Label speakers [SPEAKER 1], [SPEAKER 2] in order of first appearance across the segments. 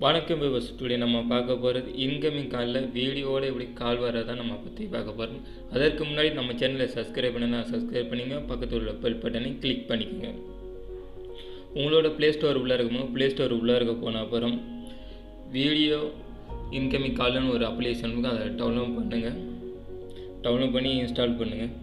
[SPEAKER 1] வணக்கம் விவஸ். டுடே நம்ம பார்க்க போகிறது இன்கமிங் காலில் வீடியோவோடு எப்படி கால் வரதை நம்ம பற்றி பார்க்க போகிறோம். அதற்கு முன்னாடி நம்ம சேனலை சப்ஸ்கிரைப் பண்ணனா சப்ஸ்கிரைப் பண்ணிங்க, பக்கத்தில் உள்ள பெல் பட்டனை கிளிக் பண்ணிக்கோங்க. உங்களோட ப்ளே ஸ்டோர் உள்ளே இருக்கும்போது ப்ளே ஸ்டோர் உள்ளே இருக்க போன அப்புறம் வீடியோ இன்கமிங் கால்னு ஒரு அப்ளிகேஷன் இருக்கும், அதை டவுன்லோட் பண்ணுங்கள். டவுன்லோட் பண்ணி இன்ஸ்டால் பண்ணுங்கள்.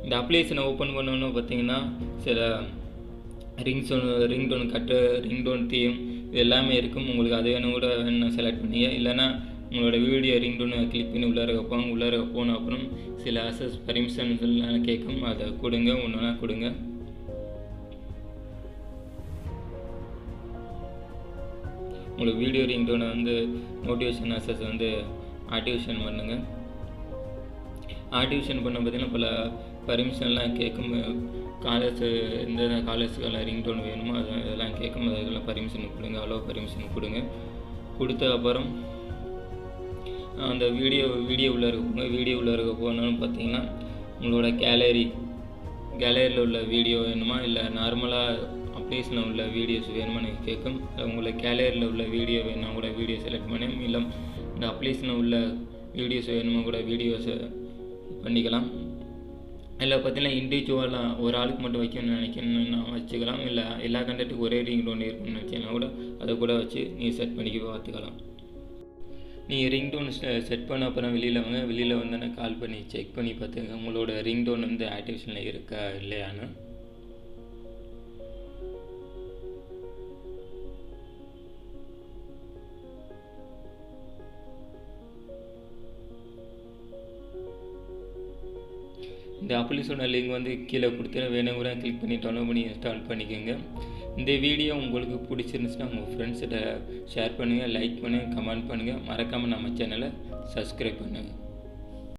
[SPEAKER 1] இந்த அப்ளிகேஷனை ஓப்பன் பண்ணணுன்னு பார்த்தீங்கன்னா சில ரிங்டோன் கட்டு, ரிங்டோன் தீம் இது எல்லாமே இருக்கும். உங்களுக்கு அது வேணும் செலக்ட் பண்ணிங்க. இல்லைனா உங்களோட வீடியோ ரிங்டோனை கிளிக் பண்ணி உள்ளார போன அப்புறம் சில அசஸ் பர்மிஷன்ஸ் எல்லாம் கேட்கும், அதை கொடுங்க. ஒன்றுனா கொடுங்க. உங்களுக்கு வீடியோ ரிங்டோனை நோட்டிஃபிகேஷன் அசஸ் ஆக்டிவேஷன் பண்ணுங்கள். ஆக்டிவேஷன் பண்ண பார்த்தீங்கன்னா பல பர்மிஷன்லாம் கேட்கும். எந்த காலேஜுக்கெல்லாம் ரிங்டோன் வேணுமோ அதெல்லாம் கேட்கும். அதெல்லாம் பர்மிஷன் கொடுங்க, அலோ பர்மிஷன் கொடுங்க. கொடுத்த அப்புறம் அந்த வீடியோ உள்ளே இருக்க போனோன்னு பார்த்தீங்கன்னா உங்களோட கேலரியில் உள்ள வீடியோ வேணுமா, இல்லை நார்மலாக அப்ளிகேஷனில் உள்ள வீடியோஸ் வேணுமான்னு கேட்கும். உங்களுக்கு கேலரியில் உள்ள வீடியோ வேணுமா கூட வீடியோ செலக்ட் பண்ணி, இல்லை இந்த அப்ளிகேஷனில் உள்ள வீடியோஸ் வேணுமா கூட வீடியோஸை பண்ணிக்கலாம். இல்லை பார்த்தீங்கன்னா இண்டிவிஜுவலாக ஒரு ஆளுக்கு மட்டும் வைக்கணும்னு நினைக்கணும்னா வச்சுக்கலாம். இல்லை எல்லா கண்டெக்ட்டுக்கும் ஒரே ரிங்டோன் இருக்குன்னு நினச்சிங்கன்னா கூட அதை கூட வச்சு நீங்கள் செட் பண்ணி பார்த்துக்கலாம். நீங்கள் ரிங்டோன் செட் பண்ண அப்புறம் வெளியில் வந்து கால் பண்ணி செக் பண்ணி பார்த்துங்க உங்களோட ரிங்டோன் ஆக்டிவேஷனில் இருக்கா இல்லையான்னு. இந்த அப்ளிகேஷனோட லிங்க் கீழே கொடுத்துட்டு வேணும் கூட கிளிக் பண்ணி டவுன்லோட் பண்ணி இன்ஸ்டால் பண்ணிக்கோங்க. இந்த வீடியோ உங்களுக்கு பிடிச்சிருந்துச்சுன்னா உங்கள் ஃப்ரெண்ட்ஸ்கிட்ட ஷேர் பண்ணுங்கள், லைக் பண்ணுங்கள், கமெண்ட் பண்ணுங்கள். மறக்காமல் நம்ம சேனலை சப்ஸ்கிரைப் பண்ணுங்கள்.